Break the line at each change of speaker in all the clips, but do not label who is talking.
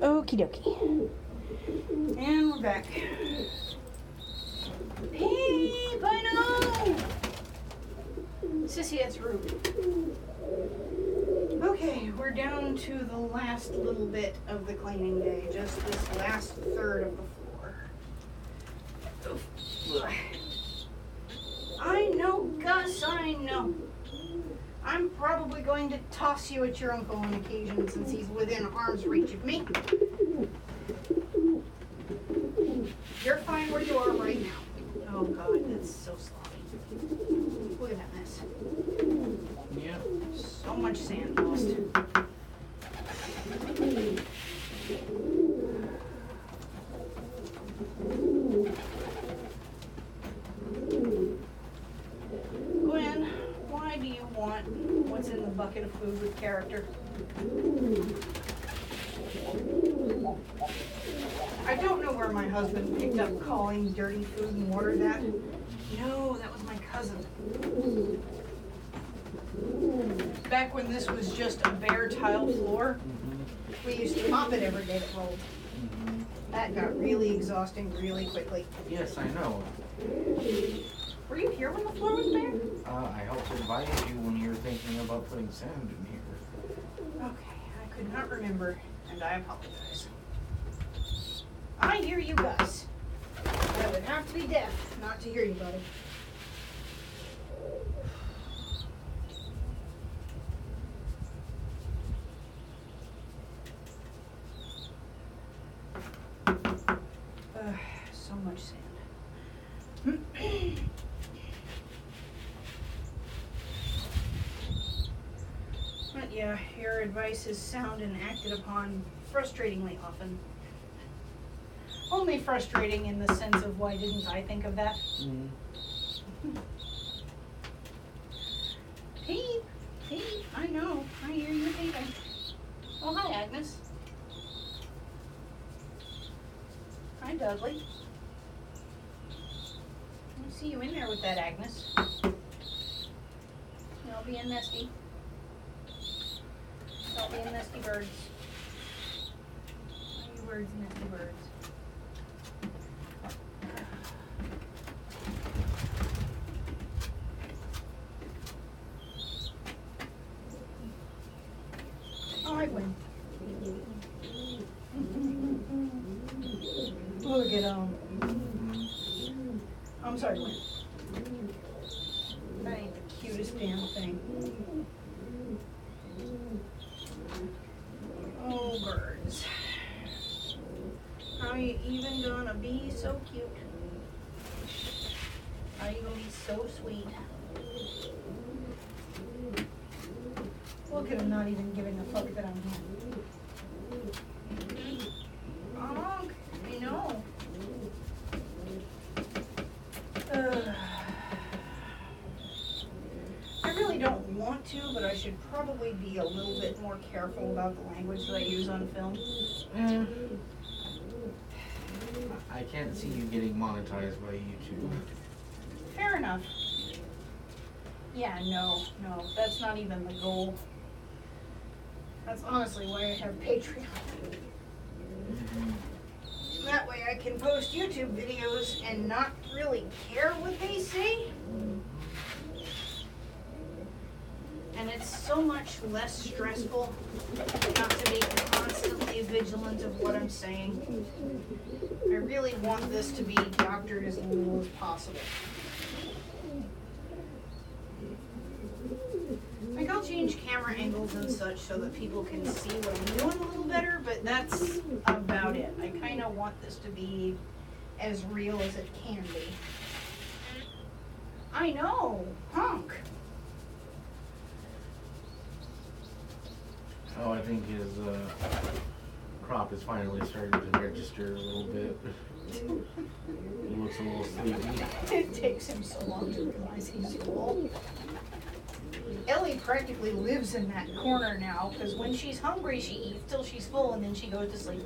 Okie dokie. And we're back. Peep, I know! Sissy, that's rude. Okay, we're down to the last little bit of the cleaning day. Just this last third of the floor. I know, Gus, I know. I'm probably going to toss you at your uncle on occasion since he's within arm's reach of me. You're fine where you are right now. Oh God, that's so sloppy. Look at that mess.
Yeah.
So much sand lost. Gwen, why do you want what's in the bucket of food with character? I don't know where my husband picked up calling dirty food and water that. No, that was my cousin. Back when this was just a bare tile floor, we used to mop it every day it rolled. That got really exhausting really quickly.
Yes, I know.
Were you here when the floor was bare?
I helped advise you when you were thinking about putting sand in here.
Okay, I could not remember, and I apologize. I hear you, Gus. I would have to be deaf not to hear you, buddy. So much sand. But yeah, your advice is sound and acted upon frustratingly often. Only frustrating in the sense of why didn't I think of that? Peep, Peep, I know, I hear you peeping. Oh, hi, Agnes. Hi, Dudley. I see you in there with that, Agnes. Y'all being nesty. Y'all being nesty birds. Are you birds, nesty birds? Oh, hi, Gwen. Look at I'm sorry, Gwen. That ain't the cutest damn thing. Oh, birds. How are you even gonna be so cute? How are you gonna be so sweet? Look at him not even giving a fuck that I'm here. Oh, I know. I really don't want to, but I should probably be a little bit more careful about the language that I use on film.
I can't see you getting monetized by YouTube.
Fair enough. Yeah, no, that's not even the goal. That's honestly why I have Patreon. That way I can post YouTube videos and not really care what they say. And it's so much less stressful not to be constantly vigilant of what I'm saying. I really want this to be doctored as little as possible. Like, I'll change camera angles and such so that people can see what I'm doing a little better, but that's about it. I kind of want this to be as real as it can be. I know, punk.
Oh, I think his crop is finally starting to register a little bit. He looks a little sleepy.
It takes him so long to realize he's full. Ellie practically lives in that corner now, because when she's hungry, she eats till she's full, and then she goes to sleep.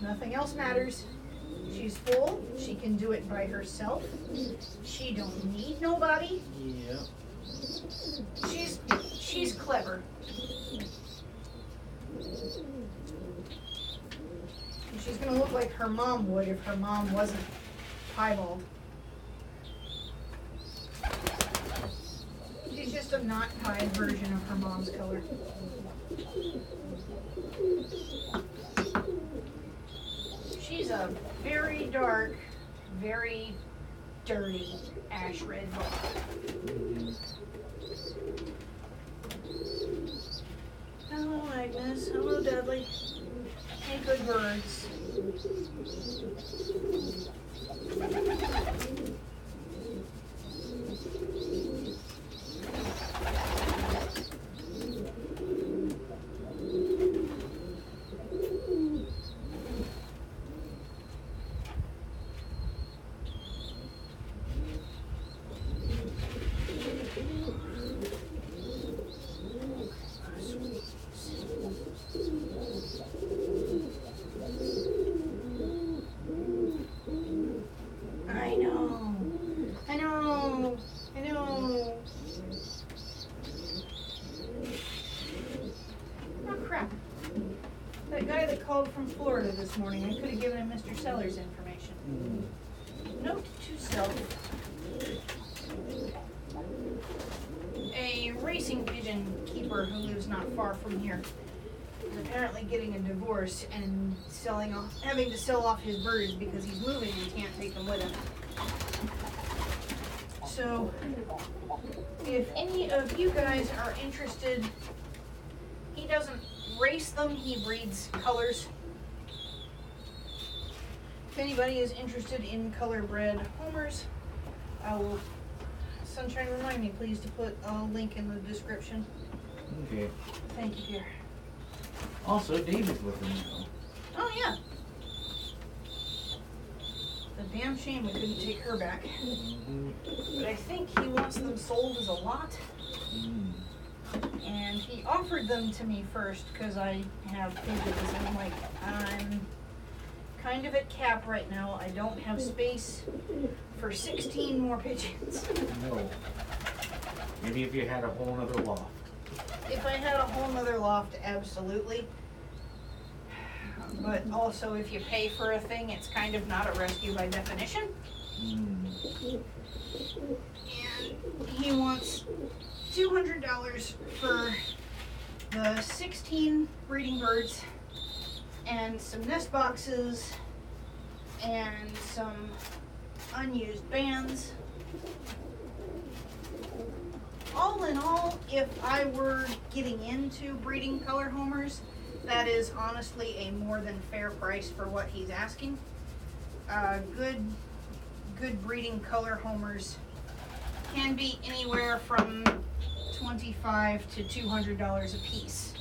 Nothing else matters. She's full. She can do it by herself. She don't need nobody.
Yeah.
She's clever. And she's gonna look like her mom would if her mom wasn't piebald. She's just a not pied version of her mom's color. She's a very dark, very dirty ash red dog. Hello, Agnes. Hello, Dudley. Hey, good birds. I know. Oh, crap. That guy that called from Florida this morning, I could have given him Mr. Sellers' information. Note to self. A racing pigeon keeper who lives not far from here is apparently getting a divorce and having to sell off his birds because he's moving and can't take them with him. So, if any of you guys are interested, he doesn't race them, he breeds colors. If anybody is interested in color-bred homers, I will, Sunshine, remind me please to put a link in the description.
Okay.
Thank you, dear.
Also, David's with him now.
Oh, yeah. It's a damn shame we couldn't take her back. But I think he wants them sold as a lot. And he offered them to me first because I have pigeons. And I'm like, I'm kind of at cap right now. I don't have space for 16 more pigeons.
No. Maybe if you had a whole other loft.
If I had a whole nother loft, absolutely. But also, if you pay for a thing, it's kind of not a rescue by definition. And he wants $200 for the 16 breeding birds and some nest boxes and some unused bands. All in all, if I were getting into breeding color homers, that is honestly a more than fair price for what he's asking. Good breeding color homers can be anywhere from $25 to $200 a piece,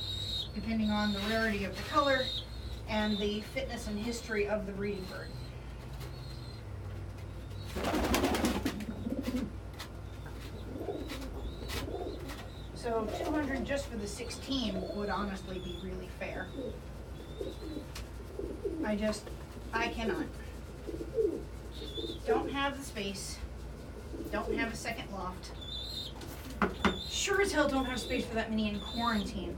depending on the rarity of the color and the fitness and history of the breeding bird. So $200 just for the 16 would honestly be really fair. I cannot. Don't have the space. Don't have a second loft. Sure as hell don't have space for that many in quarantine.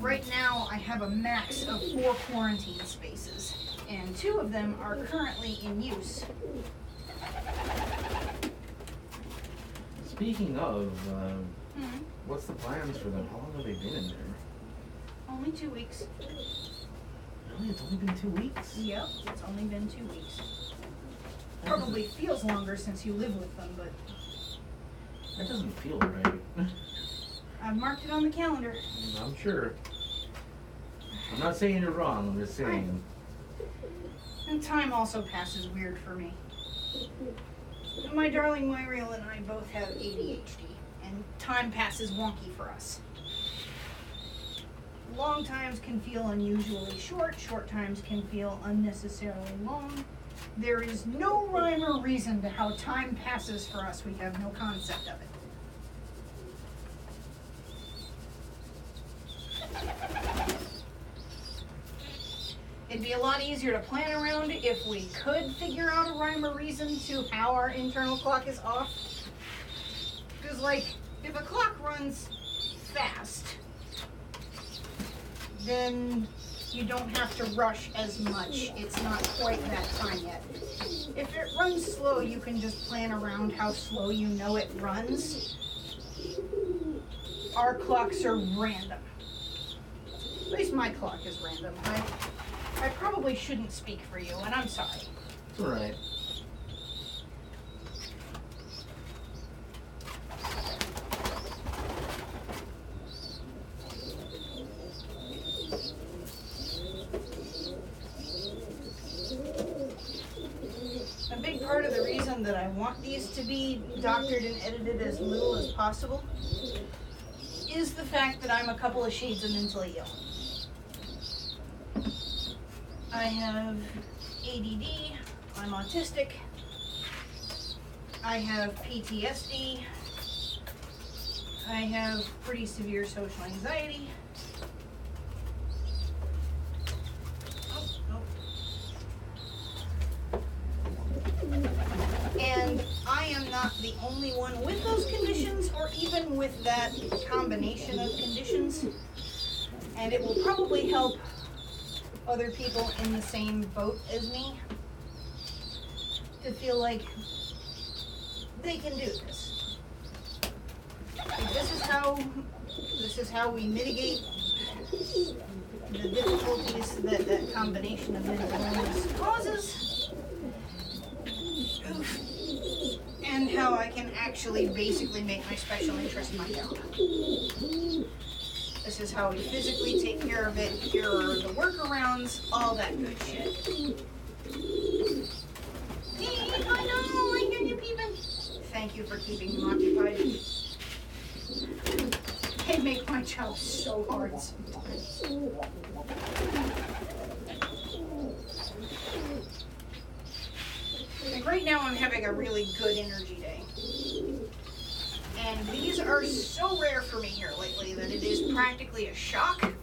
Right now I have a max of 4 quarantine spaces, and 2 of them are currently in use.
Speaking of, what's the plans for them? How long have they been in there?
Only 2 weeks.
Really? It's only been 2 weeks?
Yep, it's only been 2 weeks. Probably feels longer since you live with them, but
that doesn't feel right.
I've marked it on the calendar.
I'm sure. I'm not saying you're wrong, I'm just saying.
And time also passes weird for me. My darling Muriel and I both have ADHD, and time passes wonky for us. Long times can feel unusually short, short times can feel unnecessarily long. There is no rhyme or reason to how time passes for us. We have no concept of it. It'd be a lot easier to plan around if we could figure out a rhyme or reason to how our internal clock is off. Because, like, if a clock runs fast, then you don't have to rush as much. It's not quite that time yet. If it runs slow, you can just plan around how slow you know it runs. Our clocks are random. At least my clock is random. I probably shouldn't speak for you, and I'm sorry.
It's alright.
A big part of the reason that I want these to be doctored and edited as little as possible is the fact that I'm a couple of shades of mentally ill. I have ADD, I'm autistic, I have PTSD, I have pretty severe social anxiety. And I am not the only one with those conditions, or even with that combination of conditions. And it will probably help other people in the same boat as me to feel like they can do this. Like, this is how we mitigate the difficulties that that combination of mental illness causes. Oof. And how I can actually basically make my special interest my job. This is how we physically take care of it. Here are the workarounds, all that good shit. Hey, I know, I hear you peeping. Thank you for keeping them occupied. They make my job so hard sometimes. Like right now I'm having a really good energy day. And these are so rare for me here lately that it is practically a shock.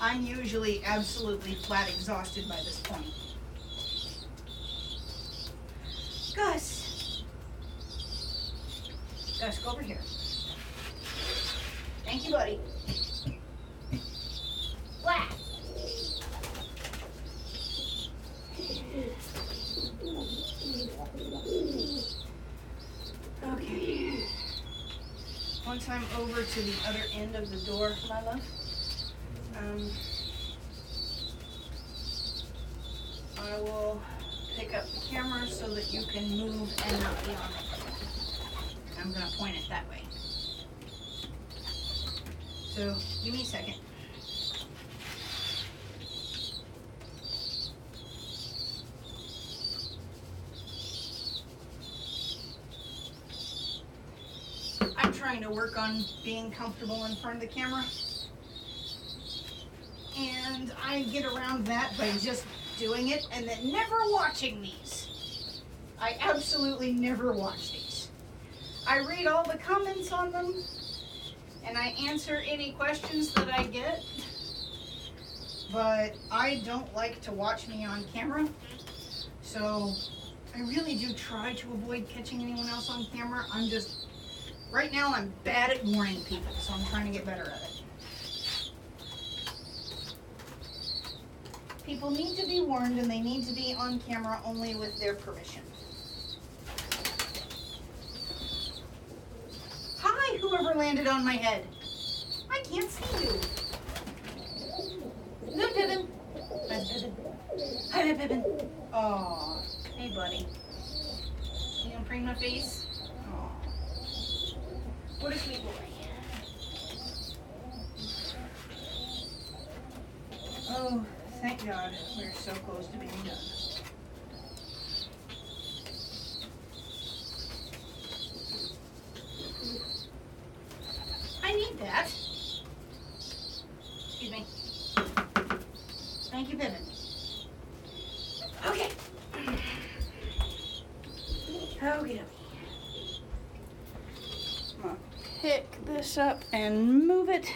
I'm usually absolutely flat exhausted by this point. Gus! Gus, go over here. Thank you, buddy. Flat! Okay. Once I'm over to the other end of the door, my love, I will pick up the camera so that you can move and not be on it. I'm going to point it that way. So, give me a second. I'm trying to work on being comfortable in front of the camera. And I get around that by just doing it and then never watching these. I absolutely never watch these. I read all the comments on them and I answer any questions that I get. But I don't like to watch me on camera. So I really do try to avoid catching anyone else on camera. Right now I'm bad at warning people, so I'm trying to get better at it. People need to be warned and they need to be on camera only with their permission. Hi, whoever landed on my head. I can't see you. No, Pippin. Hi, Pippin. Hi there, Pippin. Aw, hey, buddy. You gonna bring my face? Aw. What a sweet boy. Oh, thank God we're so close to being done. I need that. Excuse me. Thank you, Pippin. Okay. Okay. I'm gonna pick this up and move it.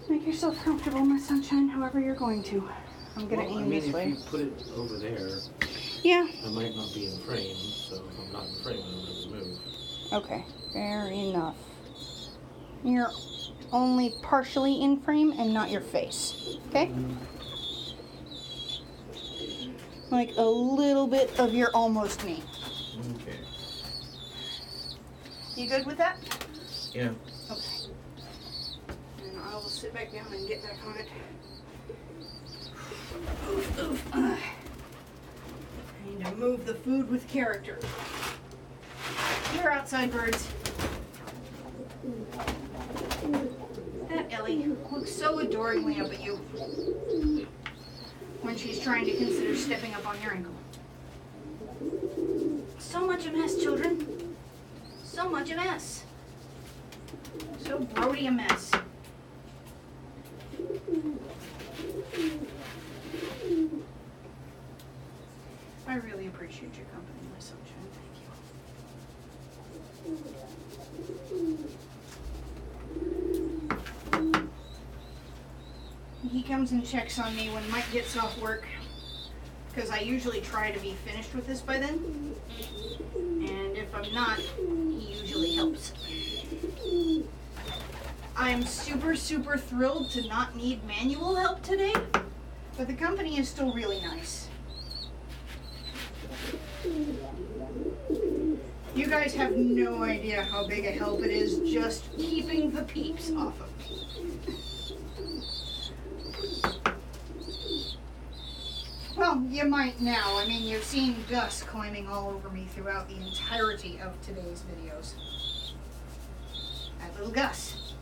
Make yourself comfortable, my sunshine, however you're going to. I'm gonna aim this way.
If you put it over there,
yeah.
I might not be in frame, so if I'm not in frame, I don't have to move.
Okay, fair enough. Here. only partially in frame and not your face. Okay? Like a little bit of your almost knee.
Okay.
You good with that?
Yeah.
Okay. And I will sit back down and get back on it. Oof, oof. I need to move the food with character. You're outside, birds. That Ellie looks so adoringly up at you when she's trying to consider stepping up on your ankle. So much a mess, children. So much a mess. So Brody a mess. I really appreciate your company, my sunshine. Thank you. He comes and checks on me when Mike gets off work, because I usually try to be finished with this by then. And if I'm not, he usually helps. I'm super, super thrilled to not need manual help today, but the company is still really nice. You guys have no idea how big a help it is just keeping the peeps off of me. Well, you might now. I mean, you've seen Gus climbing all over me throughout the entirety of today's videos. That little Gus.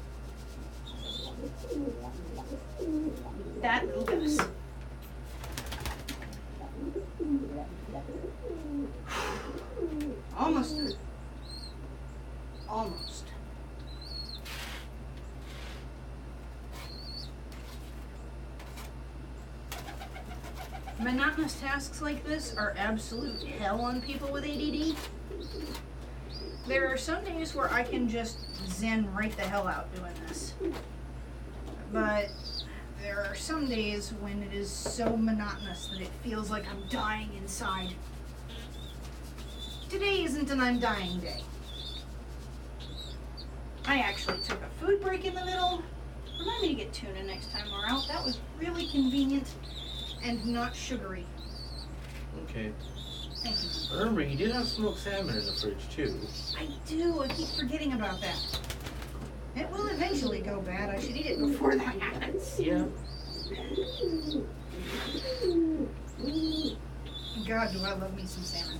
That little Gus. Almost done. Almost. Monotonous tasks like this are absolute hell on people with ADD. There are some days where I can just zen right the hell out doing this. But there are some days when it is so monotonous that it feels like I'm dying inside. Today isn't an I'm dying day. I actually took a food break in the middle. Remind me to get tuna next time we're out. That was really convenient and not sugary.
Okay.
Thank you.
Remember, you did have smoked salmon in the fridge too.
I do. I keep forgetting about that. It will eventually go bad. I should eat it before that happens.
Yeah.
God, do I love me some salmon.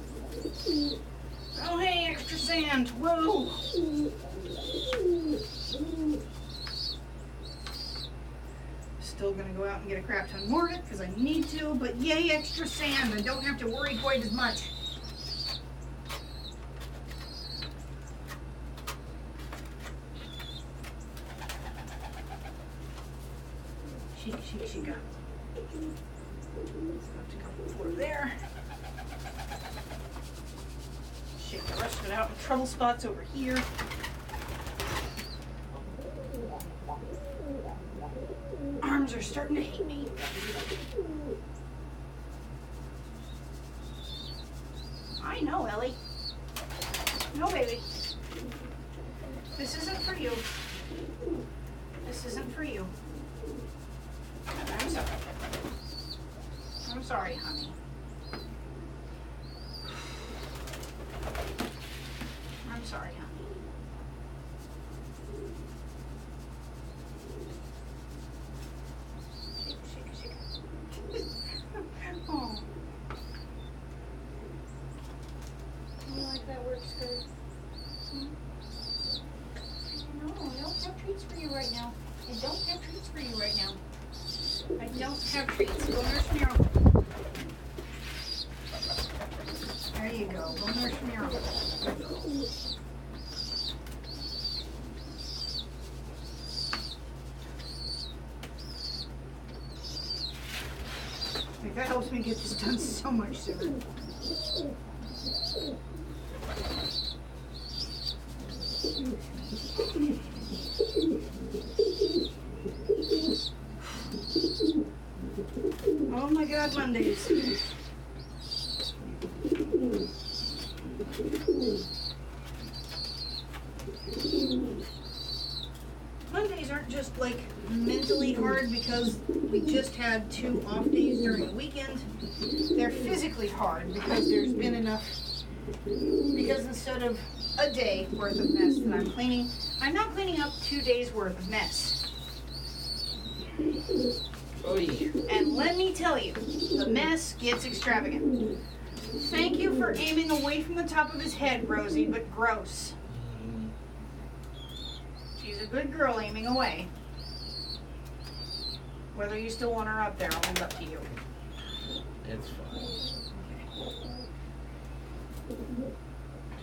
Oh, hey, extra sand. Whoa. Still gonna go out and get a crap ton more of it because I need to, but yay, extra sand. I don't have to worry quite as much. Shake, shake, shake up. Left a couple more there. Shake the rest of it out in trouble spots over here. Arms are starting to hate me. I know, Ellie. No, baby. This isn't for you. This isn't for you. I'm sorry. I'm sorry, honey. I'm sorry, honey. Oh. You like that work skirt? No, I don't have treats for you right now. I don't have treats for you right now. I don't have treats. Go nurse me your uncle. There you go. Go nurse me your uncle. Like, that helps me get this done so much sooner. Oh my God, Mondays. Mondays these aren't just like mentally hard because we just had 2 off days during the weekend. They're physically hard because there's been enough, because instead of a day worth of mess that I'm cleaning, I'm now cleaning up 2 days worth of mess.
Oy.
And let me tell you, the mess gets extravagant. Thank you for aiming away from the top of his head, Rosie, but gross. She's a good girl aiming away. Whether you still want her up there, I'll leave it up to you.
It's fine.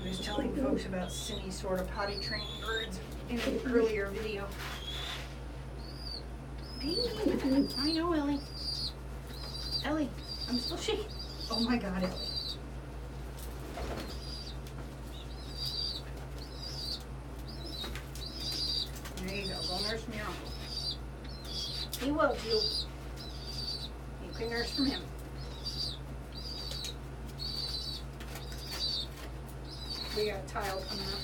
I was telling folks about Cindy sort of potty training birds in an earlier video. I know, Ellie. Ellie, I'm still shaking. Oh my God, Ellie. There you go. Go nurse from your uncle. He loves you. You can nurse from him. We got a tile coming up.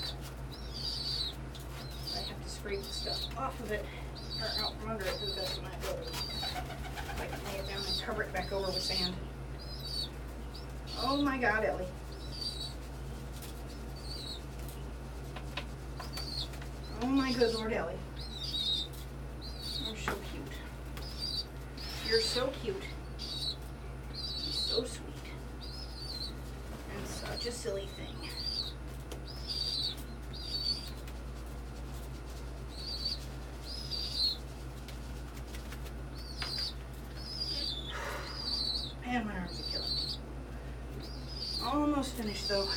I have to scrape the stuff off of it, or out from under it to the best of my ability. I can lay it down and cover it back over with sand. Oh my God, Ellie. Oh my good Lord, Ellie. You're so cute. You're so cute. So sweet. And such a silly thing. Man, my arms are killing me. Almost finished though.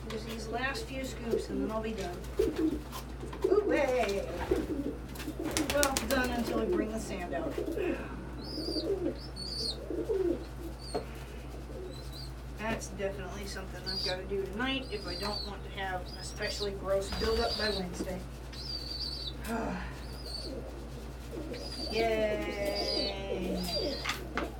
Just these last few scoops and then I'll be done. Ooh, hey! Well, done until I bring the sand out. That's definitely something I've got to do tonight if I don't want to have an especially gross buildup by Wednesday.